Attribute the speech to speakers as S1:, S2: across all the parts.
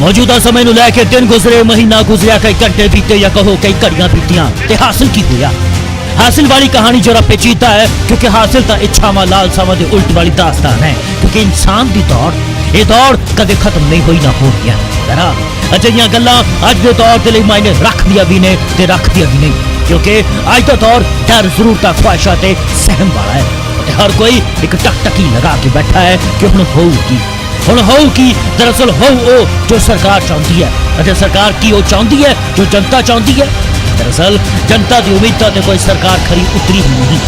S1: मौजूदा समय ਨੂੰ ਲੈ ਕੇ दिन गुजरे महीना गुजरिया कई घंटे बीते या कहो कई घड़ियां बीतियां ते हासिल की होया। हासिल वाली कहानी जरा पेचीदा है क्योंकि हासिल तो इच्छावां लालसावां दे उल्ट वाली दास्तान है क्योंकि इंसान दी दौड़ ये दौड़ कदे खत्म नहीं होई ना होनी है। बहरहाल अजिहियां गल्लां अज दे दौर दे लई मायने रखदियां भी ने ते रखदियां भी नहीं क्योंकि अज दा दौर डर जरूरतां ख्वाहिशां ते सहम वाला है ते हर कोई एक टकटकी लगा के बैठा है कि हुण होऊगी दरअसल हो जो सरकार चाहती है सरकार की वो चाहती है जो जनता चाहती है। दरअसल जनता की उम्मीद ते कोई सरकार खरी उतरी ही नहीं।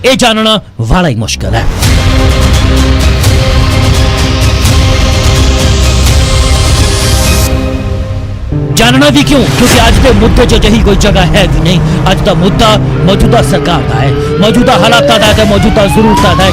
S1: ये जानना वाला ही मुश्किल है। जानना भी क्यों क्योंकि आज के मुद्दे च जही कोई जगह है भी नहीं। अज का मुद्दा मौजूदा सरकार का है, मौजूदा हालात का है, मौजूदा जरूरत का है।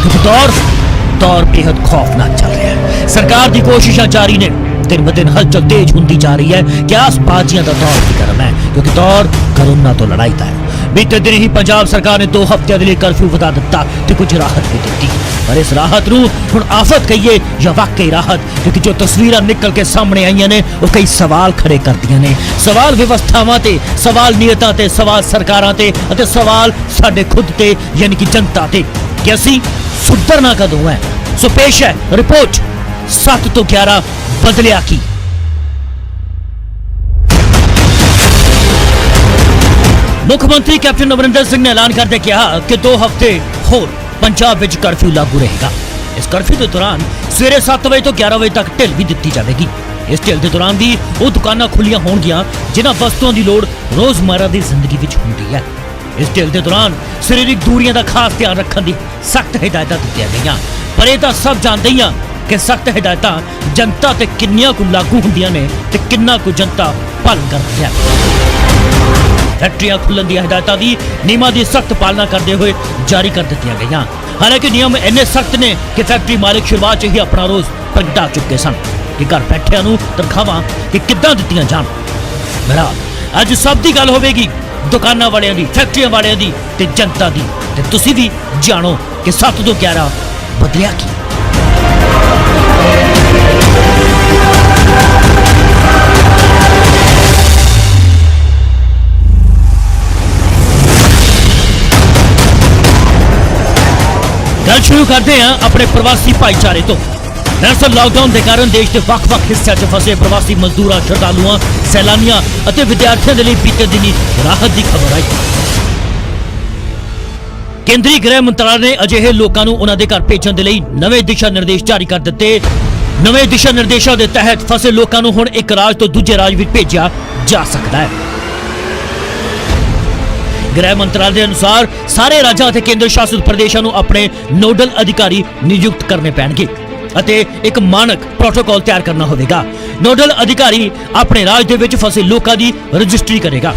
S1: दौर बेहद खौफनाक चल रहा है। सरकार की कोशिशें जारी ने, दिन ब दिन हलचल तेज होती जा रही है कि आसबाजियां का दौर भी गर्म है क्योंकि दौर कोरोना तो लड़ाई का है। बीते दिन ही पंजाब सरकार ने 2 हफ्ते के लिए कर्फ्यू बता दिता तो कुछ राहत भी दी पर इस राहत नूं हुण आफत कहिए या वाकई राहत क्योंकि जो तस्वीरां निकल के सामने आईयां ने वो कई सवाल खड़े करदियां ने। सवाल व्यवस्थावां ते, सवाल नीयतां ते, सवाल सरकारां ते अते सवाल साडे खुद ते यानी कि जनता ते कि असीं सुधरना कदों है। सो पेश है रिपोर्ट 7 तो 11 बदलिया की। मुख्यमंत्री कैप्टन अमरिंदर सिंह ने ऐलान करते कहा कि 2 हफ्ते होर पंजाब विच कर्फ्यू लागू रहेगा। इस कर्फ्यू के दौरान सवेरे 7 बजे तो 11 बजे तक ढिल भी दी जाएगी। इस ढिल के दौरान भी वो दुकानां खुलियां होणगियां जिन्हां वस्तुओं की लोड़ रोजमर्रा की जिंदगी विच हुंदी है। इस ढिल के दौरान शारीरिक दूरियां का खास ध्यान रखने की सख्त हिदायत दी गई पर यह सब जानते ही कि सख्त हिदायत जनता ते किन्नियां को लागू होंदियां ने ते किन्ना को जनता पालन करती है। फैक्ट्रियां खुलन दी हिदायतां दी नियमां दी सख्त पालना करते हुए जारी कर दी गई। हालांकि नियम इन्ने सख्त ने कि फैक्ट्री मालिक शुरुआत ही अपना रोज प्रगटा चुके सन कि घर बैठिया तनखावां कि किद्दां दित्तियां जाण। बहरहाल अज सब दी गल होवेगी दुकानां वालियां दी, फैक्ट्रियां वालियां दी ते जनता दी ते तुसीं भी जानो कि 7 तो 11 बदलिया की। गल शुरू करते हैं अपने प्रवासी भाईचारे तो। दरअसल लॉकडाउन के कारण देश के ਵੱਖ-ਵੱਖ हिस्सों च फसे प्रवासी मजदूरों, श्रद्धालुओं, सैलानियों और विद्यार्थियों के लिए बीते दिन राहत की खबर आई। केंद्रीय गृह मंत्रालय ने अजिहे लोगों को उन्होंने घर भेजने के लिए नवे दिशा निर्देश जारी कर दिते। नवे दिशा निर्देशों के तहत फसे लोगों को हुण एक राज तो दूजे राज में भेजा जा सकता है। गृह मंत्रालय के अनुसार सारे राज्यों और केंद्र शासित प्रदेशों को अपने नोडल अधिकारी नियुक्त करने पैणगे अते एक मानक प्रोटोकॉल तैयार करना होगा। नोडल अधिकारी अपने राज दे विच फसे लोगों की रजिस्ट्री करेगा।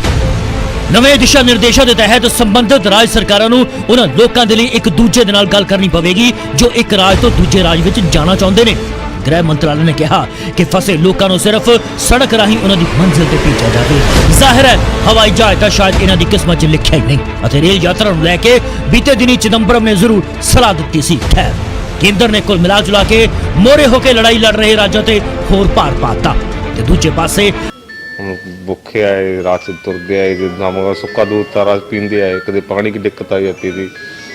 S1: नवे दिशा निर्देशों के तहत संबंधित राज सरकारों को उन्हां लोगों के लिए एक दूजे दे नाल गल करनी पवेगी जो एक राज तो दूजे राज विच जाना चाहते हैं। गृह मंत्रालय ने कहा कि फसे लोगों को सिर्फ सड़क राही उन्होंने मंजिल पर भेजा जाए। जाहिर है हवाई जहाज तो शायद इन्हों की किस्मत च लिखा ही नहीं और रेल यात्रा को लैके बीते दिन चिदंबरम ने जरूर सलाह दी सी। खैर केंद्र ने कुल मिला जुला के मोरे होकर लड़ाई लड़ रहे राज्यों से होर भार पाता ते दूजे पासे
S2: भुखे आए, रात से तुरते आए, नमक सुक्का दूध तारा पींदे आए, कभी पानी की दिक्कत आई जाती थी।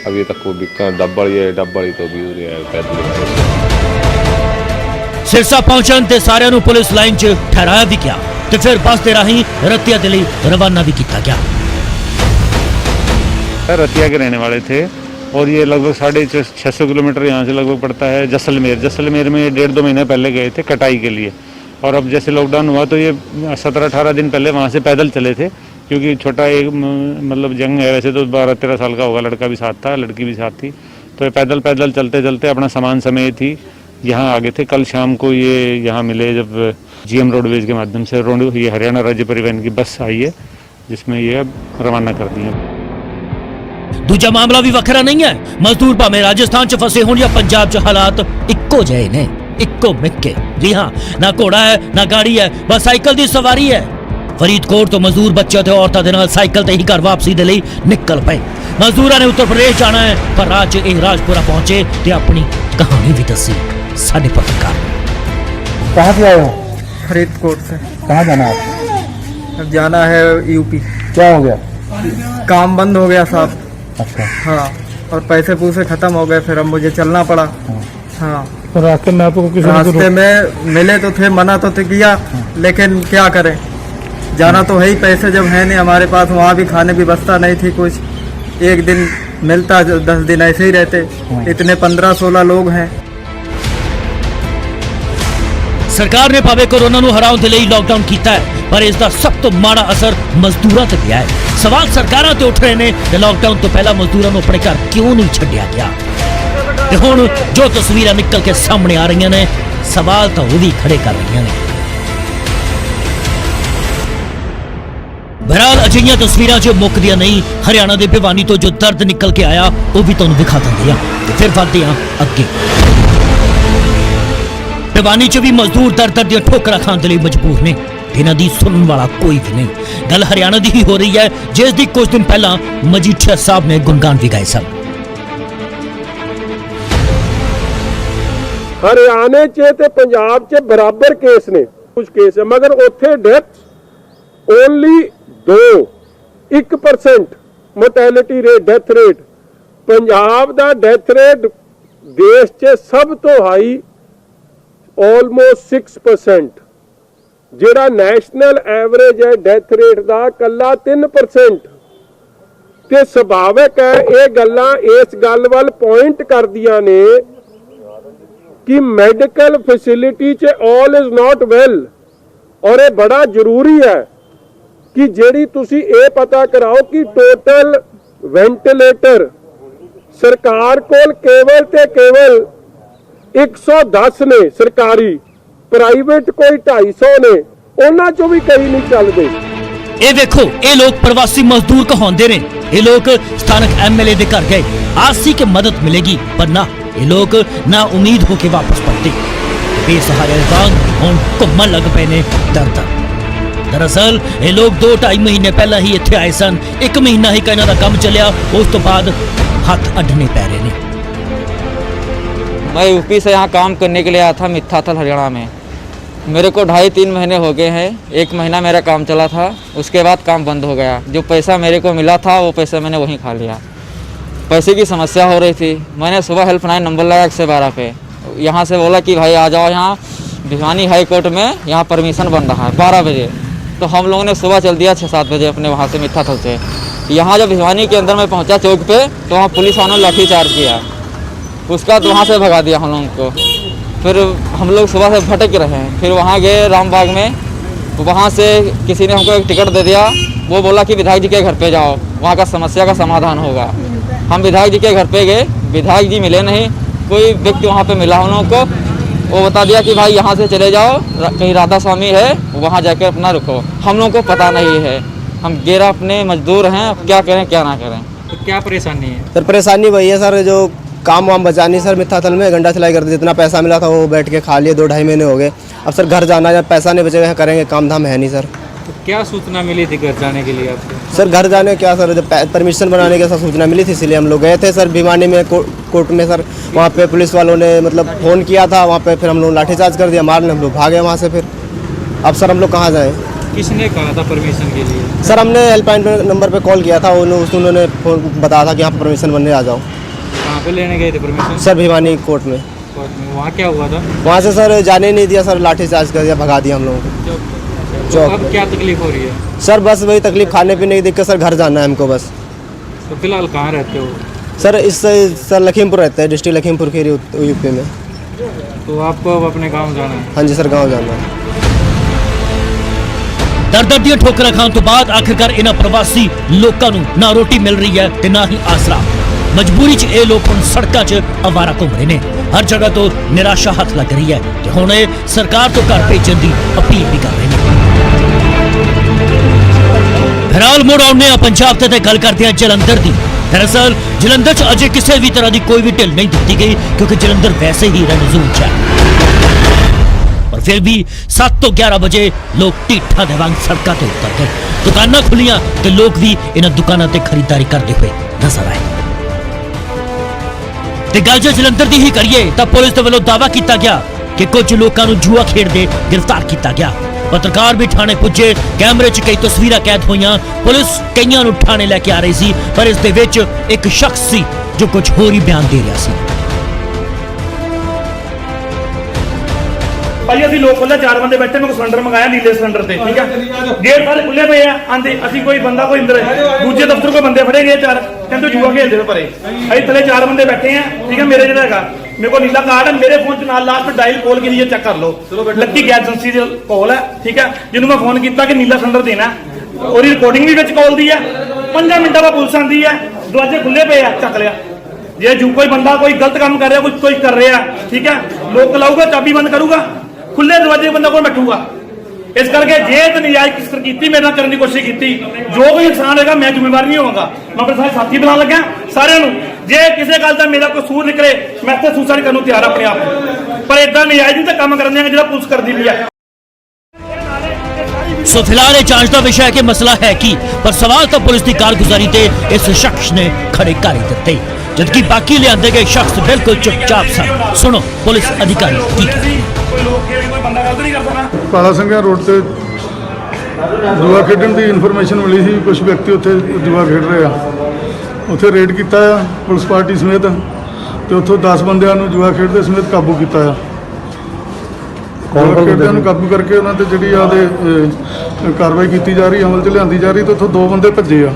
S2: अभी तक वो डब वाली है, डब वाली तो भी हो रही है पैदल।
S1: सिरसा पहुंचन ते सारियां नूं पुलिस लाइन च ठहराया भी गया ते फिर बस दे राही रतिया के लिए रवाना भी किया गया।
S3: रतिया के रहने वाले थे और ये लगभग 650 किलोमीटर यहाँ से लगभग पड़ता है जैसलमेर। जैसलमेर में 1.5-2 महीने पहले गए थे कटाई के लिए और अब जैसे लॉकडाउन हुआ तो ये 17-18 दिन पहले वहाँ से पैदल चले थे क्योंकि छोटा एक मतलब जंग है। वैसे तो 12-13 साल का होगा, लड़का भी साथ था, लड़की भी साथ थी। तो ये पैदल चलते चलते अपना सामान समेत ही यहाँ आ गए थे। कल शाम को ये यहाँ मिले जब GM रोडवेज के माध्यम से ये हरियाणा राज्य परिवहन की बस आई है जिसमें ये अब रवाना कर दी है।
S1: दूजा मामला भी वखरा नहीं है। मजदूर भावें राजस्थान च फसे होण या पंजाब च हालात इक्को जिहे ने, इक्को मिक्के। जी हाँ, ना घोड़ा है ना गाड़ी है, बस साइकिल की सवारी है। फरीदकोट तो मजदूर बच्चों ते औरतां दे नाल साइकिल ते ही घर वापसी दे लई निकल पे। मजदूरां ने उत्तर प्रदेश जाना है पर राज च राजपुरा पहुंचे ते अपनी कहानी भी दसी साडे पत्रकार।
S4: कहाँ से आए हो?
S5: फरीदकोट से।
S4: कहाँ जाना है आपको?
S5: अब जाना है यूपी।
S4: क्या हो गया?
S5: काम बंद हो गया साहब।
S4: अच्छा।
S5: हाँ, और पैसे पूसे खत्म हो गए, फिर अब मुझे चलना पड़ा। हाँ,
S4: तो रास्ते में आपको किसी ने
S5: रास्ते में मिले तो थे, मना तो किया, लेकिन क्या करें, जाना तो है ही। पैसे जब है नहीं हमारे पास, वहाँ भी खाने की व्यवस्था नहीं थी कुछ, एक दिन मिलता 10 दिन ऐसे ही रहते। इतने 15-16 लोग हैं।
S1: ਸਰਕਾਰ ਨੇ ਭਾਵੇਂ ਕੋਰੋਨਾ ਨੂੰ ਹਰਾਉਣ ਦੇ ਲਈ ਲਾਕਡਾਊਨ ਕੀਤਾ ਹੈ, ਪਰ ਇਸ ਦਾ ਸਭ ਤੋਂ ਮਾੜਾ ਅਸਰ ਮਜ਼ਦੂਰਾਂ ਤੇ ਪਿਆ ਹੈ। ਸਵਾਲ ਸਰਕਾਰਾਂ ਤੇ ਉੱਠ ਰਹੇ ਨੇ ਕਿ ਲਾਕਡਾਊਨ ਤੋਂ ਪਹਿਲਾਂ ਮਜ਼ਦੂਰਾਂ ਨੂੰ ਆਪਣੇ ਘਰ ਕਿਉਂ ਨਹੀਂ ਛੱਡਿਆ ਗਿਆ। ਤੇ ਹੁਣ ਜੋ ਤਸਵੀਰਾਂ ਨਿਕਲ ਕੇ ਸਾਹਮਣੇ ਆ ਰਹੀਆਂ ਨੇ, ਸਵਾਲ ਤਾਂ ਉਹ ਵੀ ਖੜੇ ਕਰ ਰਹੀਆਂ ਨੇ। ਬਹਰਾਲ ਅਜਿਹੀਆਂ ਤਸਵੀਰਾਂ 'ਚ ਮੁੱਕਦੀਆਂ ਨਹੀਂ। ਹਰਿਆਣਾ ਦੇ ਭਿਵਾਨੀ ਤੋਂ ਜੋ ਦਰਦ ਨਿਕਲ ਕੇ ਆਇਆ, ਉਹ ਵੀ ਤੁਹਾਨੂੰ ਦਿਖਾ ਦਿੰਦੇ ਆ। ਤੇ ਫਿਰ ਵੱਧਦੇ ਆ ਅੱਗੇ। ਭਿਵਾਨੀ 'ਚ ਵੀ ਮਜ਼ਦੂਰ ਦਰ ਦੀਆਂ ਠੋਕਰਾਂ ਖਾਣ ਦੇ ਲਈ ਮਜਬੂਰ ਨੇ। ਇਹਨਾਂ ਦੀ ਸੁਣਨ ਵਾਲਾ ਕੋਈ ਵੀ ਨਹੀਂ। ਗੱਲ ਹਰਿਆਣਾ ਦੀ ਹੀ ਹੋ ਰਹੀ ਹੈ, ਜਿਸ ਦੀ ਕੁਝ ਦਿਨ ਪਹਿਲਾਂ ਮਜੀਠੀਆ ਸਾਹਿਬ ਨੇ ਗੁਣਗਾਨ ਵੀ ਗਾਏ ਸਨ।
S6: ਹਰਿਆਣੇ 'ਚ ਤੇ ਪੰਜਾਬ 'ਚ ਬਰਾਬਰ ਕੇਸ ਨੇ, ਕੁਝ ਕੇਸ ਹੈ, ਮਗਰ ਉੱਥੇ death only 1% mortality rate, death rate. Punjab ਦਾ ਡੈਥ ਰੇਟ ਦੇਸ਼ 'ਚ ਸਭ ਤੋਂ ਹਾਈ, ਆਲਮੋਸਟ 6%। ਜਿਹੜਾ ਨੈਸ਼ਨਲ ਐਵਰੇਜ ਹੈ ਡੈਥ ਰੇਟ ਦਾ ਕੱਲਾ 3%। ਤੇ ਸੁਭਾਵਿਕ ਹੈ ਇਹ ਗੱਲਾਂ ਇਸ ਗੱਲ ਵੱਲ ਪੁਆਇੰਟ ਕਰਦੀਆਂ ਨੇ ਕਿ ਮੈਡੀਕਲ ਫੈਸਿਲਿਟੀ 'ਚ ਆਲ ਇਜ਼ ਨਾਟ ਵੈਲ। ਔਰ ਇਹ ਬੜਾ ਜ਼ਰੂਰੀ ਹੈ ਕਿ ਜਿਹੜੀ ਤੁਸੀਂ ਇਹ ਪਤਾ ਕਰਾਓ ਕਿ ਟੋਟਲ ਵੈਂਟੀਲੇਟਰ ਸਰਕਾਰ ਕੋਲ ਕੇਵਲ ਤੇ ਕੇਵਲ 110 ਨੇ ਸਰਕਾਰੀ, ਪ੍ਰਾਈਵੇਟ ਕੋਈ 250 ਨੇ, ਉਹਨਾਂ 'ਚੋਂ ਵੀ ਕਈ ਨਹੀਂ ਚੱਲਦੇ।
S1: ਇਹ ਵੇਖੋ, ਇਹ ਲੋਕ ਪ੍ਰਵਾਸੀ ਮਜ਼ਦੂਰ ਕਹਾਉਂਦੇ ਨੇ। ਇਹ ਲੋਕ ਸਥਾਨਕ ਐਮਐਲਏ ਦੇ ਘਰ ਗਏ, ਆਸ ਸੀ ਕਿ ਮਦਦ ਮਿਲੇਗੀ, ਪਰ ਨਾ, ਇਹ ਲੋਕ ਨਾ ਉਮੀਦ ਹੋ ਕੇ ਵਾਪਸ ਪਰਤੇ। ਬੇਸਹਾਰੇ ਵਾਂਗ ਹੁਣ ਘੁੰਮਣ ਲੱਗ ਪਏ ਨੇ ਦਰ। ਦਰਅਸਲ ਇਹ ਲੋਕ 2-2.5 ਮਹੀਨੇ ਪਹਿਲਾਂ ਹੀ ਇੱਥੇ ਆਏ ਸਨ। 1 ਮਹੀਨਾ ਹੀ ਇਹਨਾਂ ਦਾ ਕੰਮ ਚੱਲਿਆ, ਉਸ ਤੋਂ ਬਾਅਦ ਹੱਥ ਅੱਡਣੇ ਪੈ ਰਹੇ ਨੇ।
S7: मैं यूपी से यहाँ काम करने के लिए आया था मिथाथल हरियाणा में। मेरे को 2.5-3 महीने हो गए हैं। 1 महीना मेरा काम चला था, उसके बाद काम बंद हो गया। जो पैसा मेरे को मिला था वो पैसा मैंने वहीं खा लिया। पैसे की समस्या हो रही थी। मैंने सुबह हेल्पलाइन नंबर लगाया 112 पे। यहाँ से बोला कि भाई आ जाओ, यहाँ भिवानी हाई कोर्ट में यहाँ परमिशन बन रहा है 12 बजे। तो हम लोगों ने सुबह चल दिया 6-7 बजे अपने वहाँ से मिथाथल से। यहाँ जब भिवानी के अंदर मैं पहुँचा चौक पे, तो वहाँ पुलिस वालों ने लाठीचार्ज किया। उसका तो वहाँ से भगा दिया हम लोगों को। फिर हम लोग सुबह से भटक रहे हैं। फिर वहाँ गए रामबाग में, वहाँ से किसी ने हमको एक टिकट दे दिया। वो बोला कि विधायक जी के घर पे जाओ, वहाँ का समस्या का समाधान होगा। हम विधायक जी के घर पे गए, विधायक जी मिले नहीं। कोई व्यक्ति वहाँ पे मिला हम लोगों को, वो बता दिया कि भाई यहाँ से चले जाओ, कहीं राधा स्वामी है, वहाँ जाकर अपना रुको। हम लोगों को पता नहीं है, हम गेरा अपने मजदूर हैं, अब क्या करें क्या ना करें।
S8: तो क्या परेशानी है
S9: सर? परेशानी वही है सर, जो काम वाम बचा नहीं सर। मिथाथल में गंडा सिलाई करते, जितना पैसा मिला था वो बैठ के खा लिए। 2-2.5 महीने हो गए। अब सर घर जाना है, पैसा नहीं बचेगा, करेंगे काम धाम है नहीं सर।
S8: तो क्या सूचना मिली थी घर जाने के लिए आपको?
S9: सर घर जाने क्या सर, जब परमिशन बनाने की सर सूचना मिली थी, इसलिए हम लोग गए थे सर भिवानी में कोर्ट में सर। वहाँ पे पुलिस वालों ने मतलब फ़ोन किया था वहाँ पे, फिर हम लोग लाठीचार्ज कर दिया, मारने हम लोग भागे वहाँ से। फिर अब सर हम लोग कहाँ जाएँ?
S8: किसने कहा था परमिशन के लिए?
S9: सर हमने हेल्पलाइन नंबर पर कॉल किया था, उन्होंने फ़ोन बताया था कि यहाँ पर परमिशन बनने आ जाओ।
S8: कहाँ पे लेने गए थे परमिशन?
S9: सर भिवानी कोर्ट में।
S8: वहाँ क्या हुआ था?
S9: वहाँ से सर जाने नहीं दिया सर, लाठीचार्ज कर दिया, भगा दिया हम लोगों को।
S8: तो अब क्या तकलीफ हो रही है?
S9: सर बस वही तकलीफ, खाने पीने की दिक्कत सर, घर जाना है हमको बस।
S8: तो फिलहाल कहाँ रहते हो?
S9: सर इस सर लखीमपुर रहते हैं, डिस्ट्रिक्ट लखीमपुर खीरी यूपी में।
S8: तो आपको अब अपने गाँव जाना है?
S9: हाँ जी सर, गाँव जाना है।
S1: ਦਰ ਦੀਆਂ ਠੋਕਰਾਂ ਖਾਣ ਤੋਂ ਬਾਅਦ ਆਖਿਰਕਾਰ ਇਹਨਾਂ ਪ੍ਰਵਾਸੀ ਲੋਕਾਂ ਨੂੰ ਨਾ ਰੋਟੀ ਮਿਲ ਰਹੀ ਹੈ ਤੇ ਨਾ ਹੀ ਆਸਰਾ। ਮਜਬੂਰੀ 'ਚ ਇਹ ਲੋਕ ਹੁਣ ਸੜਕਾਂ 'ਚ ਅਵਾਰਾ ਘੁੰਮ ਰਹੇ ਨੇ। ਹਰ ਜਗ੍ਹਾ ਤੋਂ ਨਿਰਾਸ਼ਾ ਹੱਥ ਲੱਗ ਰਹੀ ਹੈ ਤੇ ਹੁਣ ਇਹ ਸਰਕਾਰ ਤੋਂ ਘਰ ਭੇਜਣ ਦੀ ਅਪੀਲ ਵੀ ਕਰ ਰਹੇ ਨੇ। ਫਿਲਹਾਲ ਮੁੜ ਆਉਂਦੇ ਆ ਪੰਜਾਬ ਤੇ ਗੱਲ ਕਰਦੇ ਆ ਜਲੰਧਰ ਦੀ। ਦਰਅਸਲ ਜਲੰਧਰ 'ਚ ਅਜੇ ਕਿਸੇ ਵੀ ਤਰ੍ਹਾਂ ਦੀ ਕੋਈ ਵੀ ਢਿੱਲ ਨਹੀਂ ਦਿੱਤੀ ਗਈ, ਕਿਉਂਕਿ ਜਲੰਧਰ ਵੈਸੇ ਹੀ ਰੈਡ ਜ਼ੋਨ 'ਚ ਹੈ। और फिर भी 7 ਤੋਂ 11 बजे लोग ਢੀਠਾਂ ਦੇ ਵਾਂਗ ਸੜਕਾਂ ਤੇ ਉਤਰ ਗਏ। ਦੁਕਾਨਾਂ ਖੁੱਲੀਆਂ ਤੇ ਲੋਕ ਵੀ ਇਹਨਾਂ ਦੁਕਾਨਾਂ ਤੇ ਖਰੀਦਦਾਰੀ ਕਰਦੇ ਹੋਏ ਨਜ਼ਰ ਆਏ। ਤੇ ਗੱਲ ਜੇ ਜਲੰਧਰ ਦੀ ਹੀ ਕਰੀਏ ਤਾਂ ਪੁਲਿਸ ਦੇ ਵੱਲੋਂ ਦਾਅਵਾ ਕੀਤਾ ਗਿਆ कि कुछ लोगों ਨੂੰ ਜੂਆ ਖੇਡਦੇ गिरफ्तार किया गया। पत्रकार भी थाने पुजे, कैमरे च कई तस्वीरां कैद हुई। पुलिस कईयां ਨੂੰ थाने लैके आ रही सी, पर इस दे विच एक शख्स सी जो कुछ होर ही बयान दे रहा सी।
S10: ਭਾਈ ਅਸੀਂ ਲੋਕ ਖੁੱਲੇ 4 ਬੰਦੇ ਬੈਠੇ, ਮੈਂ ਸਿਲੰਡਰ ਮੰਗਾਇਆ ਨੀਲੇ ਸਿਲੰਡਰ ਤੇ, ਠੀਕ ਹੈ। ਗੇਟ ਸਾਰੇ ਖੁੱਲੇ ਪਏ ਆ, ਆਂਦੇ ਅਸੀਂ ਕੋਈ ਬੰਦਾ ਕੋਈ ਅੰਦਰ, ਦੂਜੇ ਦਫ਼ਤਰ ਕੋਈ ਬੰਦੇ ਫੜੇ ਗਏ 4, ਕਹਿੰਦੇ ਜੂਆ ਖੇਡਦੇ ਪਰੇ। ਅਸੀਂ ਥੱਲੇ 4 ਬੰਦੇ ਬੈਠੇ ਆ, ਠੀਕ ਹੈ। ਮੇਰੇ ਜਿਹੜਾ ਹੈਗਾ ਮੇਰੇ ਕੋਲ ਨੀਲਾ ਕਾਰਡ ਹੈ, ਮੇਰੇ ਫੋਨ 'ਚ ਨਾਲ ਲਾਸਟ ਡਾਇਲ ਕਾਲ ਕੀਤੀ ਹੈ, ਚੈੱਕ ਕਰ ਲਓ। ਲੱਕੀ ਗੈਸ ਏਜੰਸੀ ਦੀ ਕਾਲ ਹੈ, ਠੀਕ ਹੈ, ਜਿਹਨੂੰ ਮੈਂ ਫੋਨ ਕੀਤਾ ਕਿ ਨੀਲਾ ਸਿਲੰਡਰ ਦੇਣਾ, ਉਹਦੀ ਰਿਕਾਰਡਿੰਗ ਵੀ ਵਿੱਚ ਕਾਲ ਦੀ ਹੈ। 5 ਮਿੰਟਾਂ ਬਾਅਦ ਪੁਲਿਸ ਆਂਦੀ ਹੈ, ਦਰਵਾਜ਼ੇ ਖੁੱਲੇ ਪਏ ਆ, ਚੱਕ ਲਿਆ। ਜੇ ਜੂ ਕੋਈ ਬੰਦਾ ਕੋਈ ਗਲਤ ਕੰਮ ਕਰ ਰਿਹਾ, ਕੋਈ ਕਰ ਰਿਹਾ, ਠੀਕ ਹੈ, ਲੋਕ ਲਾਊਗਾ, ਚਾਬੀ ਬੰਦ ਕਰੂਗਾ, खुले दरवाजे बंदा कौन बैठूगा। इस करके जे तो नजायज किस की मेरे करने की कोशिश की, जो कोई नुकसान होगा मैं जिम्मेवार नहीं होगा। मैं अपने सारे साथी बना लगा सारे जे किसी गल का मेरा कसूर निकले, मैं तो सुसाइड करने तैयार अपने आप, पर इदा नजायज नहीं तो काम कर जो पुलिस करती भी है।
S1: सो फिलहाल जांच का विषय है कि मसला है कि, पर सवाल तो पुलिस की कारगुजारी ते इस शख्स ने खड़े कर ही दिते, जबकि बाकी लियाते गए शख्स बिल्कुल चुपचाप सन। सुनो पुलिस अधिकारी की कहते हैं।
S4: ਕਾਲਾ ਸਿੰਘਾਂ ਰੋਡ ਤੇ ਜੂਆ ਖੇਡਣ ਦੀ ਇਨਫੋਰਮੇਸ਼ਨ ਮਿਲੀ ਸੀ, ਕੁਝ ਵਿਅਕਤੀ ਉੱਥੇ ਜੂਆ ਖੇਡ ਰਹੇ ਆ। ਉੱਥੇ ਰੇਡ ਕੀਤਾ ਆ ਪੁਲਿਸ ਪਾਰਟੀ ਸਮੇਤ, ਤੇ ਉੱਥੋਂ 10 ਬੰਦਿਆਂ ਨੂੰ ਜੂਆ ਖੇਡਦੇ ਸਮੇਤ ਕਾਬੂ ਕੀਤਾ ਆ। ਜੂਆ ਖੇਡਦਿਆਂ ਨੂੰ ਕਾਬੂ ਕਰਕੇ ਉਹਨਾਂ ਤੇ ਜਿਹੜੀ ਆਦੇ ਕਾਰਵਾਈ ਕੀਤੀ ਜਾ ਰਹੀ, ਅਮਲ 'ਚ ਲਿਆਂਦੀ ਜਾ ਰਹੀ। ਤੇ ਉੱਥੋਂ 2 ਬੰਦੇ ਭੱਜੇ ਆ।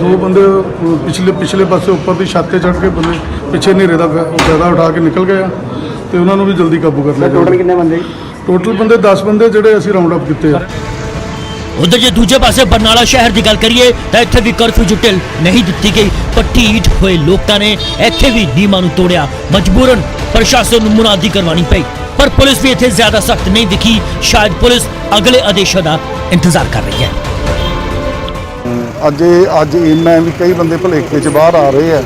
S4: 2 ਬੰਦੇ ਪਿਛਲੇ ਪਾਸੇ ਉੱਪਰ ਦੀ ਛੱਤ ਤੇ ਚੜ੍ਹ ਕੇ ਬੰਦੇ ਪਿੱਛੇ ਹਨੇਰੇ ਦਾ ਫਾਇਦਾ ਉਠਾ ਕੇ ਨਿਕਲ ਗਏ ਆ, ਤੇ ਉਹਨਾਂ ਨੂੰ ਵੀ ਜਲਦੀ ਕਾਬੂ ਕਰ ਲਿਆ। ਟੋਟਲ ਕਿੰਨੇ ਬੰਦੇ? ਟੋਟਲ ਬੰਦੇ 10 ਬੰਦੇ ਜਿਹੜੇ ਅਸੀਂ ਰਾਉਂਡ ਅਪ ਕੀਤੇ ਆ।
S1: उधर जो दूजे पासे बरनाला शहर की गल करिए तो इत्थे भी कर्फ्यू च ढिल नहीं दी गई, पर ढीठ हुए लोगों ने इत्थे भी नियमां नूं तोड़िया। मजबूरन प्रशासन नूं मुनादी करवानी पई, पर पुलिस भी इत्थे ज्यादा सख्त नहीं दिखी। शायद पुलिस अगले आदेशों का इंतजार कर रही है।
S11: ਅੱਜ ਇਹਨਾਂ ਵੀ ਕਈ ਬੰਦੇ ਭੁਲੇਖੇ 'ਚ ਬਾਹਰ ਆ ਰਹੇ ਆ,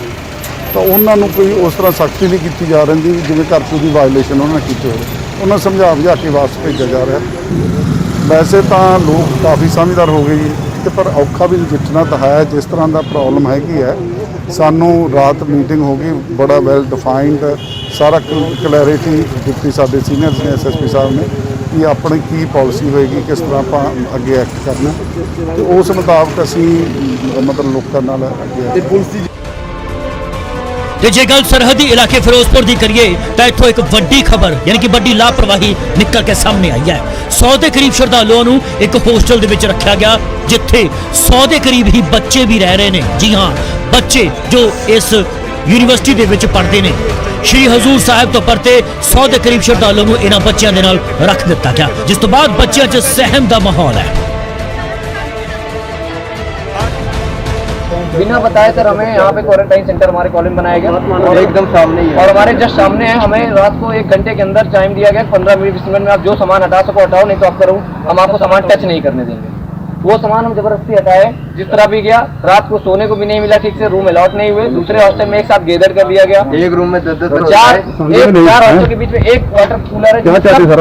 S11: ਤਾਂ ਉਹਨਾਂ ਨੂੰ ਕੋਈ ਉਸ ਤਰ੍ਹਾਂ ਸਖਤੀ ਨਹੀਂ ਕੀਤੀ ਜਾ ਰਹੀ ਜਿਵੇਂ ਕਰਫਿਊ ਦੀ ਵਾਇਲੇਸ਼ਨ ਉਹਨਾਂ ਨੇ ਕੀਤੀ ਹੋਵੇ। ਉਹਨਾਂ ਸਮਝਾ ਬੁਝਾ ਕੇ ਵਾਪਸ ਭੇਜਿਆ ਜਾ ਰਿਹਾ। ਵੈਸੇ ਤਾਂ ਲੋਕ ਕਾਫੀ ਸਮਝਦਾਰ ਹੋ ਗਏ ਜੀ, ਤੇ ਪਰ ਔਖਾ ਵੀ ਜਿੱਤਣਾ ਤਾਂ ਹੈ। ਜਿਸ ਤਰ੍ਹਾਂ ਦਾ ਪ੍ਰੋਬਲਮ ਹੈਗੀ ਹੈ, ਸਾਨੂੰ ਰਾਤ ਮੀਟਿੰਗ ਹੋ ਗਈ, ਬੜਾ ਵੈਲ ਡਿਫਾਈਨਡ ਸਾਰਾ ਕਲੈਰਿਟੀ ਦਿੱਤੀ ਸਾਡੇ ਸੀਨੀਅਰਸ ਨੇ, ਐਸਐਸਪੀ ਸਾਹਿਬ ਨੇ, ਕਿ ਆਪਣੀ ਕੀ ਪਾਲਿਸੀ ਹੋਏਗੀ, ਕਿਸ ਤਰ੍ਹਾਂ ਆਪਾਂ ਅੱਗੇ ਐਕਟ ਕਰਨਾ, ਤੇ ਉਸ ਮੁਤਾਬਕ ਅਸੀਂ ਮਤਲਬ ਲੋਕਾਂ ਨਾਲ ਅੱਗੇ ਪੁਲਿਸ ਦੀ।
S1: ਤੇ ਜੇ ਗੱਲ ਸਰਹੱਦੀ ਇਲਾਕੇ ਫਿਰੋਜ਼ਪੁਰ ਦੀ ਕਰੀਏ ਤਾਂ ਇੱਥੋਂ ਇੱਕ ਵੱਡੀ ਖਬਰ ਯਾਨੀ ਕਿ ਵੱਡੀ ਲਾਪਰਵਾਹੀ ਨਿਕਲ ਕੇ ਸਾਹਮਣੇ ਆਈ ਹੈ। 100 ਦੇ ਕਰੀਬ ਸ਼ਰਧਾਲੂਆਂ ਨੂੰ ਇੱਕ ਹੋਸਟਲ ਦੇ ਵਿੱਚ ਰੱਖਿਆ ਗਿਆ, ਜਿੱਥੇ 100 ਦੇ ਕਰੀਬ ਹੀ ਬੱਚੇ ਵੀ ਰਹਿ ਰਹੇ ਨੇ। ਜੀ ਹਾਂ, ਬੱਚੇ ਜੋ ਇਸ ਯੂਨੀਵਰਸਿਟੀ ਦੇ ਵਿੱਚ ਪੜ੍ਹਦੇ ਨੇ। ਸ਼੍ਰੀ ਹਜ਼ੂਰ ਸਾਹਿਬ ਤੋਂ ਪਰਤੇ 100 ਦੇ ਕਰੀਬ ਸ਼ਰਧਾਲੂਆਂ ਨੂੰ ਇਹਨਾਂ ਬੱਚਿਆਂ ਦੇ ਨਾਲ ਰੱਖ ਦਿੱਤਾ ਗਿਆ, ਜਿਸ ਤੋਂ ਬਾਅਦ ਬੱਚਿਆਂ 'ਚ ਸਹਿਮ ਦਾ ਮਾਹੌਲ ਹੈ।
S12: बिना बताए सर हमें यहाँ पे क्वारंटाइन सेंटर हमारे कॉलेज में बनाया गया और एकदम सामने ही है, और हमारे जस्ट सामने है। हमें रात को 1 घंटे के अंदर टाइम दिया गया, 15-20 मिनट में आप जो सामान हटा सको हटाओ, नहीं तो आप करो हम आपको सामान टच नहीं करने देंगे। वो सामान हम जबरदस्ती हटाए, जिस तरह भी गया। रात को सोने को भी नहीं मिला ठीक से, रूम अलॉट नहीं हुए। दूसरे हॉस्टल में एक साथ गैदर कर दिया गया, एक रूम में 10-10 चार हॉस्टल के बीच में एक वाटर कूलर है,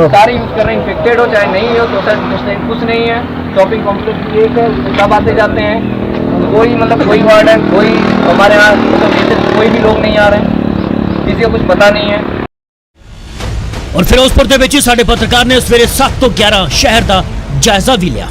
S12: सारे यूज कर रहे हैं। इन्फेक्टेड हो चाहे नहीं हो, सोशल कुछ नहीं है। शॉपिंग कॉम्प्लेक्स एक है, सब आते जाते हैं, कोई मतलब कोई वार्डन कोई हमारे यहाँ मतलब कोई भी लोग नहीं आ रहे हैं, किसी को कुछ पता नहीं है।
S1: और फिरोजपुर ਦੇ ਵਿੱਚ ਹੀ ਸਾਡੇ ਪੱਤਰਕਾਰ ਨੇ ਸਵੇਰੇ 7 ਤੋਂ 11 ਸ਼ਹਿਰ ਦਾ ਜਾਇਜ਼ਾ ਵੀ ਲਿਆ।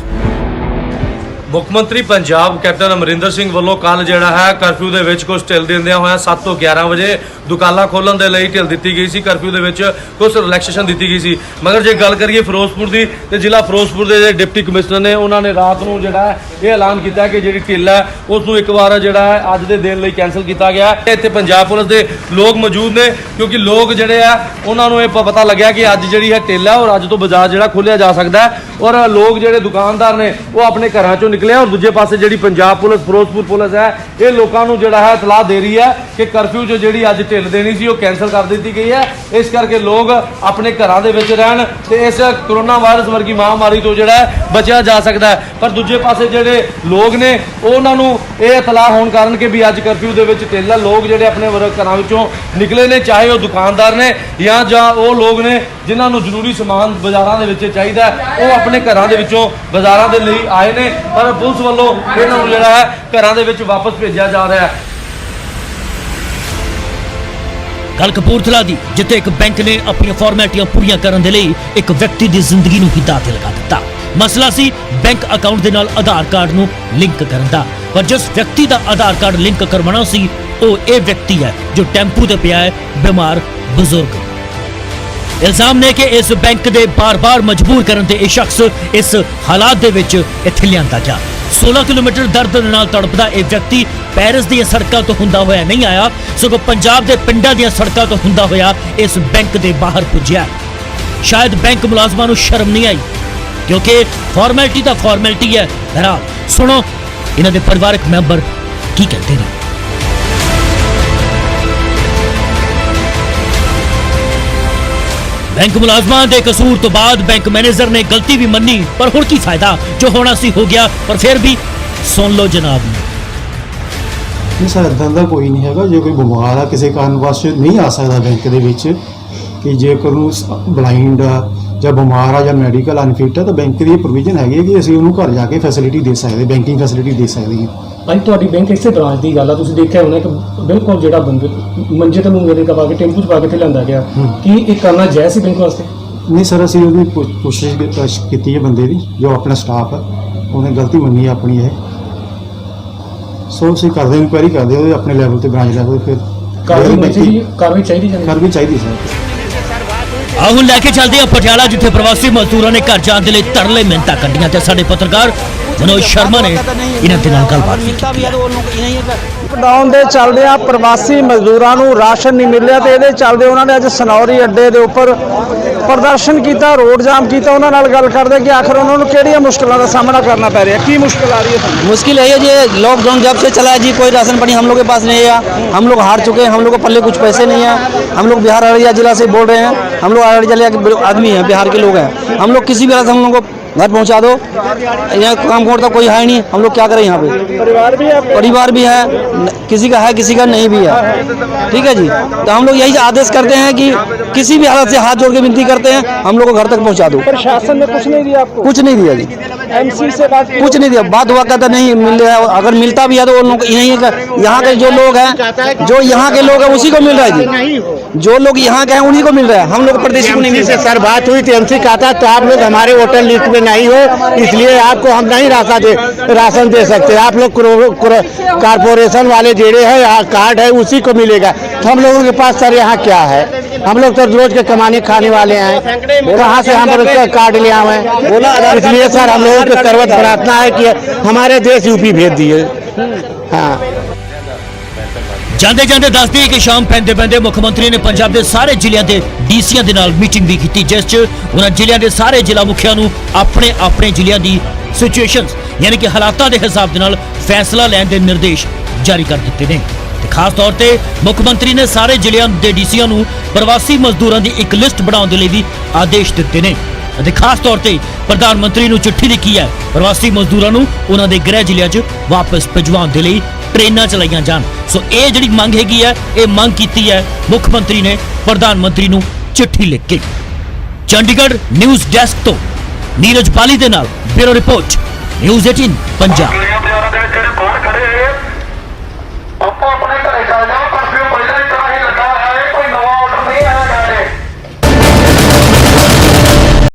S13: ਮੁੱਖ ਮੰਤਰੀ ਪੰਜਾਬ ਕੈਪਟਨ ਅਮਰਿੰਦਰ ਸਿੰਘ ਵੱਲੋਂ ਕੱਲ ਜਿਹੜਾ ਹੈ ਕਰਫਿਊ ਦੇ ਵਿੱਚ ਕੁਝ ਢਿੱਲ ਦਿੰਦਿਆਂ ਹੋਇਆ 7 ਤੋਂ 11 ਵਜੇ ਦੁਕਾਨਾਂ ਖੋਲ੍ਹਣ ਦੇ ਲਈ ਢਿੱਲ ਦਿੱਤੀ ਗਈ ਸੀ। ਕਰਫਿਊ ਦੇ ਵਿੱਚ ਕੁਝ ਰਿਲੈਕਸੇਸ਼ਨ ਦਿੱਤੀ ਗਈ ਸੀ। ਮਗਰ ਜੇ ਗੱਲ ਕਰੀਏ ਫਿਰੋਜ਼ਪੁਰ ਦੀ, ਤੇ ਜ਼ਿਲ੍ਹਾ ਫਿਰੋਜ਼ਪੁਰ ਦੇ ਡਿਪਟੀ ਕਮਿਸ਼ਨਰ ਨੇ ਉਹਨਾਂ ਨੇ ਰਾਤ ਨੂੰ ਜਿਹੜਾ ਹੈ ਇਹ ਐਲਾਨ ਕੀਤਾ ਕਿ ਜਿਹੜੀ ਢਿੱਲ ਹੈ ਉਸ ਨੂੰ ਇੱਕ ਵਾਰ ਜਿਹੜਾ ਹੈ ਅੱਜ ਦੇ ਦਿਨ ਲਈ ਕੈਂਸਲ ਕੀਤਾ ਗਿਆ। ਇੱਥੇ ਪੰਜਾਬ ਪੁਲਿਸ ਦੇ ਲੋਕ ਮੌਜੂਦ ਨੇ, ਕਿਉਂਕਿ ਲੋਕ ਜਿਹੜੇ ਆ ਉਹਨਾਂ ਨੂੰ ਇਹ ਪਤਾ ਲੱਗਿਆ ਕਿ ਅੱਜ ਜਿਹੜੀ ਹੈ ਢਿੱਲ ਹੈ ਔਰ ਅੱਜ ਤੋਂ ਬਾਜ਼ਾਰ ਜਿਹੜਾ ਖੋਲ੍ਹਿਆ ਜਾ ਸਕਦਾ ਹੈ, ਔਰ ਲੋਕ ਜਿਹੜੇ ਦੁਕਾਨਦਾਰ ਨੇ ਉਹ ਆਪਣੇ ਘਰਾਂ ਚੋਂ ਨਿਕਲੇ। ਔਰ ਦੂਜੇ ਪਾਸੇ ਜਿਹੜੀ ਪੰਜਾਬ ਪੁਲਿਸ ਫਿਰੋਜ਼ਪੁਰ ਪੁਲਿਸ ਹੈ ਇਹ ਲੋਕਾਂ ਨੂੰ ਜਿਹੜਾ ਹੈ ਇਤਲਾਹ ਦੇ ਰਹੀ ਹੈ ਕਿ ਕਰਫਿਊ 'ਚ ਜਿਹੜੀ ਅੱਜ ਢਿੱਲ ਦੇਣੀ ਸੀ ਉਹ ਕੈਂਸਲ ਕਰ ਦਿੱਤੀ ਗਈ ਹੈ। ਇਸ ਕਰਕੇ ਲੋਕ ਆਪਣੇ ਘਰਾਂ ਦੇ ਵਿੱਚ ਰਹਿਣ ਤੇ ਇਸ ਕਰੋਨਾ ਵਾਇਰਸ ਵਰਗੀ ਮਹਾਮਾਰੀ ਤੋਂ ਜਿਹੜਾ ਹੈ ਬਚਿਆ ਜਾ ਸਕਦਾ ਹੈ। ਪਰ ਦੂਜੇ ਪਾਸੇ ਜਿਹੜੇ ਲੋਕ ਨੇ ਉਹਨਾਂ ਨੂੰ ਇਹ ਇਤਲਾਹ ਹੋਣ ਕਾਰਨ ਕਿ ਵੀ ਅੱਜ ਕਰਫਿਊ ਦੇ ਵਿੱਚ ਢਿੱਲ ਹੈ, ਲੋਕ ਜਿਹੜੇ ਆਪਣੇ ਘਰਾਂ ਵਿੱਚੋਂ ਨਿਕਲੇ ਨੇ, ਚਾਹੇ ਉਹ ਦੁਕਾਨਦਾਰ ਨੇ ਜਾਂ ਉਹ ਲੋਕ ਨੇ ਜਿਨ੍ਹਾਂ ਨੂੰ ਜ਼ਰੂਰੀ ਸਮਾਨ ਬਾਜ਼ਾਰਾਂ ਦੇ ਵਿੱਚ ਚਾਹੀਦਾ, ਉਹ ਆਪਣੇ ਘਰਾਂ ਦੇ ਵਿੱਚੋਂ ਬਾਜ਼ਾਰਾਂ ਦੇ ਲਈ ਆਏ ਨੇ। ਪਰ ਪੁਲਿਸ ਵੱਲੋਂ ਇਹਨਾਂ ਨੂੰ ਜਿਹੜਾ ਹੈ ਘਰਾਂ ਦੇ ਵਿੱਚ ਵਾਪਸ ਭੇਜਿਆ ਜਾ ਰਿਹਾ ਹੈ।
S1: ਗੱਲ ਕਪੂਰਥਲਾ ਦੀ, ਜਿੱਥੇ ਇੱਕ ਬੈਂਕ ਨੇ ਆਪਣੀਆਂ ਫਾਰਮੈਲਿਟੀਆਂ ਪੂਰੀਆਂ ਕਰਨ ਦੇ ਲਈ ਇੱਕ ਵਿਅਕਤੀ ਦੀ ਜ਼ਿੰਦਗੀ ਨੂੰ ਹੀ ਦਾਅ ਤੇ ਲਗਾ ਦਿੱਤਾ। ਮਸਲਾ ਸੀ ਬੈਂਕ ਅਕਾਊਂਟ ਦੇ ਨਾਲ ਆਧਾਰ ਕਾਰਡ ਨੂੰ ਲਿੰਕ ਕਰਨ ਦਾ, ਪਰ ਜਿਸ ਵਿਅਕਤੀ ਦਾ ਆਧਾਰ ਕਾਰਡ ਲਿੰਕ ਕਰਵਾਉਣਾ ਸੀ ਉਹ ਇਹ ਵਿਅਕਤੀ ਹੈ ਜੋ ਟੈਂਪੂ ਤੇ ਪਿਆ ਹੈ ਬਿਮਾਰ ਬਜ਼ੁਰਗ। ਇਲਜ਼ਾਮ ਨੇ ਕਿ ਇਸ ਬੈਂਕ ਦੇ ਬਾਰ-ਬਾਰ ਮਜਬੂਰ ਕਰਨ ਤੇ ਇਹ ਸ਼ਖਸ ਇਸ ਹਾਲਾਤ ਦੇ ਵਿੱਚ ਇੱਥੇ ਲਿਆਂਦਾ ਗਿਆ। 16 ਕਿਲੋਮੀਟਰ ਦਰਦ ਨਾਲ ਤੜਪਦਾ ਇਹ ਵਿਅਕਤੀ ਪੈਰਿਸ ਦੀਆਂ ਸੜਕਾਂ ਤੋਂ ਹੁੰਦਾ ਹੋਇਆ ਨਹੀਂ ਆਇਆ, ਸਗੋਂ ਪੰਜਾਬ ਦੇ ਪਿੰਡਾਂ ਦੀਆਂ ਸੜਕਾਂ ਤੋਂ ਹੁੰਦਾ ਹੋਇਆ ਇਸ ਬੈਂਕ ਦੇ ਬਾਹਰ ਪੁੱਜਿਆ। ਸ਼ਾਇਦ ਬੈਂਕ ਮੁਲਾਜ਼ਮਾਂ ਨੂੰ ਸ਼ਰਮ ਨਹੀਂ ਆਈ, ਕਿਉਂਕਿ ਫਾਰਮੈਲਿਟੀ ਤਾਂ ਫਾਰਮੈਲਿਟੀ ਹੈ। ਬਹਰਾਲ ਸੁਣੋ ਇਹਨਾਂ ਦੇ ਪਰਿਵਾਰਕ ਮੈਂਬਰ ਕੀ ਕਹਿੰਦੇ ਨੇ। ਬੈਂਕ ਮੁਲਾਜ਼ਮਾਂ ਦੇ ਕਸੂਰ ਤੋਂ ਬਾਅਦ ਬੈਂਕ ਮੈਨੇਜਰ ਨੇ ਗਲਤੀ ਵੀ ਮੰਨੀ, ਪਰ ਹੁਣ ਕੀ ਫਾਇਦਾ, ਜੋ ਹੋਣਾ ਸੀ ਹੋ ਗਿਆ। ਪਰ ਫਿਰ ਵੀ ਸੁਣ ਲਓ ਜਨਾਬ।
S14: ਨਹੀਂ ਸਰ, ਇੱਦਾਂ ਦਾ ਕੋਈ ਨਹੀਂ ਹੈਗਾ। ਜੇ ਕੋਈ ਬਿਮਾਰ ਆ, ਕਿਸੇ ਕਾਰਨ ਵਾਸਤੇ ਨਹੀਂ ਆ ਸਕਦਾ ਬੈਂਕ ਦੇ ਵਿੱਚ, ਕਿ ਜੇਕਰ ਉਹਨੂੰ ਬਲਾਈਂਡ ਆ ਜਾਂ ਬਿਮਾਰ ਆ ਜਾਂ ਮੈਡੀਕਲ ਅਨਫਿਟ ਆ, ਤਾਂ ਬੈਂਕ ਦੀ ਪ੍ਰੋਵੀਜ਼ਨ ਹੈਗੀ ਹੈ ਕਿ ਅਸੀਂ ਉਹਨੂੰ ਘਰ ਜਾ ਕੇ ਫੈਸਿਲਿਟੀ ਦੇ ਸਕਦੇ, ਬੈਂਕਿੰਗ ਫੈਸਿਲਿਟੀ ਦੇ ਸਕਦੇ ਹਾਂ।
S15: ਭਾਈ ਤੁਹਾਡੀ ਬੈਂਕ ਇਸੇ ਬ੍ਰਾਂਚ ਦੀ ਗੱਲ ਆ, ਤੁਸੀਂ ਦੇਖਿਆ ਹੋਣਾ ਕਿ ਬਿਲਕੁਲ ਜਿਹੜਾ ਬੰਦੇ ਮੰਜੇ ਤੇ ਮੂੰਗਰੇ ਕਪਾ ਕੇ ਟੈਂਪੂ 'ਚ ਪਾ ਕੇ ਤੇ ਲਿਆਂਦਾ ਗਿਆ, ਕੀ ਇਹ ਕਰਨਾ ਜਾਇਜ਼ ਸੀ ਬੈਂਕ ਵਾਸਤੇ?
S14: ਨਹੀਂ ਸਰ, ਅਸੀਂ ਉਹਦੀ ਕੋਸ਼ਿਸ਼ ਕੀਤੀ ਹੈ ਬੰਦੇ ਦੀ, ਜੋ ਆਪਣਾ ਸਟਾਫ ਹੈ ਉਹਨੇ ਗਲਤੀ ਮੰਨੀ ਆਪਣੀ ਇਹ, ਸੋ ਅਸੀਂ ਕਰਦੇ ਇਨਕੁਆਇਰੀ ਕਰਦੇ ਉਹਦੇ ਆਪਣੇ ਲੈਵਲ ਤੇ, ਬ੍ਰਾਂਚ ਲੈਵਲ। ਫਿਰ
S15: ਕਾਰਵਾਈ
S14: ਚਾਹੀਦੀ ਸਰ।
S1: ਆਹ ਹੁਣ ਲੈ ਕੇ ਚੱਲਦੇ ਆ ਪਟਿਆਲਾ, ਜਿੱਥੇ ਪ੍ਰਵਾਸੀ ਮਜ਼ਦੂਰਾਂ ਨੇ ਘਰ ਜਾਣ ਦੇ ਲਈ ਤਰਲੇ ਮਿੰਨਤਾਂ ਕੱਢੀਆਂ ਤੇ ਸਾਡੇ ਪੱਤਰਕਾਰ ਮਨੋਜ ਸ਼ਰਮਾ ਨੇ ਇਹਨਾਂ ਦੇ ਨਾਲ ਗੱਲਬਾਤ ਕੀਤੀ।
S16: ਲਾਕਡਾਊਨ ਦੇ ਚੱਲਦੇ ਆ ਪ੍ਰਵਾਸੀ ਮਜ਼ਦੂਰਾਂ ਨੂੰ ਰਾਸ਼ਨ ਨਹੀਂ ਮਿਲਿਆ ਤੇ ਇਹਦੇ ਚੱਲਦੇ ਉਹਨਾਂ ਨੇ ਅੱਜ ਸਨੌਰੀ ਅੱਡੇ ਦੇ ਉੱਪਰ ਪ੍ਰਦਰਸ਼ਨ ਕੀਤਾ, ਰੋਡ ਜਾਮ ਕੀਤਾ। ਉਹਨਾਂ ਨਾਲ ਗੱਲ ਕਰਦੇ ਕਿ ਆਖਰ ਉਹਨਾਂ ਨੂੰ ਕਿਹੜੀਆਂ ਮੁਸ਼ਕਲਾਂ ਦਾ ਸਾਹਮਣਾ करना पै रहा है, की मुश्किल आ रही है?
S17: मुश्किल है जी, लॉकडाउन जब से चला है जी, कोई राशन पानी हम लोग के पास नहीं है। हम लोग हार चुके हैं, हम लोग को पल्ले कुछ पैसे नहीं है। हम लोग बिहार अररिया जिला से बोल रहे हैं, हम लोग अररिया जिले के आदमी हैं, बिहार के लोग हैं। हम लोग किसी भी तरह से हम लोग को घर पहुंचा दो, यहाँ काम करता कोई है नहीं, हम लोग क्या करें? यहाँ पे परिवार भी है, किसी का है किसी का नहीं भी है, ठीक है जी। तो हम लोग यही आदेश करते हैं कि किसी भी हालत से हाथ जोड़ के विनती करते हैं, हम लोग को घर तक पहुंचा दो।
S16: प्रशासन ने कुछ नहीं दिया आपको?
S17: कुछ नहीं दिया जी,
S16: एमसी से बात
S17: कुछ नहीं दिया। बात हुआ कहता नहीं मिल रहा है, अगर मिलता भी है तो उन यही यहाँ के जो लोग हैं, जो यहाँ के लोग हैं उसी को मिल रहा है जी, जो लोग यहाँ के हैं उन्हीं को मिल रहा है, हम लोग प्रदेश को नहीं मिल रहा है।
S18: सर बात हुई थी, एमसी कहा था तो आप लोग हमारे वोटर लिस्ट में नहीं हो, इसलिए आपको हम नहीं राशन दे सकते। आप लोग कारपोरेशन वाले जेड़े हैं कार्ड है उसी को मिलेगा। तो हम लोगों के पास सर यहाँ क्या है? हम लोग तो रोज के कमाने खाने वाले हैं, कहाँ से हम कार्ड ले आए? इसलिए सर हम लोगों की सर्वत प्रार्थना है कि हमारे देश यूपी भेज दिए। हाँ,
S1: ਜਾਂਦੇ ਜਾਂਦੇ ਦੱਸਦੀ ਹੈ ਕਿ ਸ਼ਾਮ ਪੈਂਦੇ ਪੈਂਦੇ ਮੁੱਖ ਮੰਤਰੀ ਨੇ ਪੰਜਾਬ ਦੇ ਸਾਰੇ ਜ਼ਿਲ੍ਹਿਆਂ ਦੇ ਡੀਸੀਆਂ ਦੇ ਨਾਲ ਮੀਟਿੰਗ ਵੀ ਕੀਤੀ, ਜਿਸ 'ਚ ਉਹਨਾਂ ਜ਼ਿਲ੍ਹਿਆਂ ਦੇ ਸਾਰੇ ਜ਼ਿਲ੍ਹਾ ਮੁਖੀਆਂ ਨੂੰ ਆਪਣੇ ਆਪਣੇ ਜ਼ਿਲ੍ਹਿਆਂ ਦੀ ਸਿਚੁਏਸ਼ਨਸ ਯਾਨੀ ਕਿ ਹਾਲਾਤਾਂ ਦੇ ਹਿਸਾਬ ਦੇ ਨਾਲ ਫੈਸਲਾ ਲੈਣ ਦੇ ਨਿਰਦੇਸ਼ ਜਾਰੀ ਕਰ ਦਿੱਤੇ ਨੇ। ਤੇ ਖਾਸ ਤੌਰ ਤੇ ਮੁੱਖ ਮੰਤਰੀ ਨੇ ਸਾਰੇ ਜ਼ਿਲ੍ਹਿਆਂ ਦੇ ਡੀਸੀਆਂ ਨੂੰ ਪ੍ਰਵਾਸੀ ਮਜ਼ਦੂਰਾਂ ਦੀ ਇੱਕ ਲਿਸਟ ਬਣਾਉਣ ਦੇ ਲਈ ਵੀ ਆਦੇਸ਼ ਦਿੱਤੇ ਨੇ ਅਤੇ ਖਾਸ ਤੌਰ ਤੇ ਪ੍ਰਧਾਨ ਮੰਤਰੀ ਨੂੰ ਚਿੱਠੀ ਲਿਖੀ ਹੈ ਪ੍ਰਵਾਸੀ ਮਜ਼ਦੂਰਾਂ ਨੂੰ ਉਹਨਾਂ ਦੇ ਗ੍ਰਹਿ ਜ਼ਿਲ੍ਹਿਆਂ 'ਚ ਵਾਪਸ ਭਿਜਵਾਉਣ ਦੇ ਲਈ ट्रेनां चलाइयां जान। सो ये जिहड़ी मंग हैगी है, ये मंग कीती है मुख मंत्री ने प्रधानमंत्री नूं चिट्ठी लिख के। चंडीगढ़ न्यूज़ डेस्क तो नीरज बाली दे नाल ब्यूरो रिपोर्ट न्यूज़ 18 पंजाब।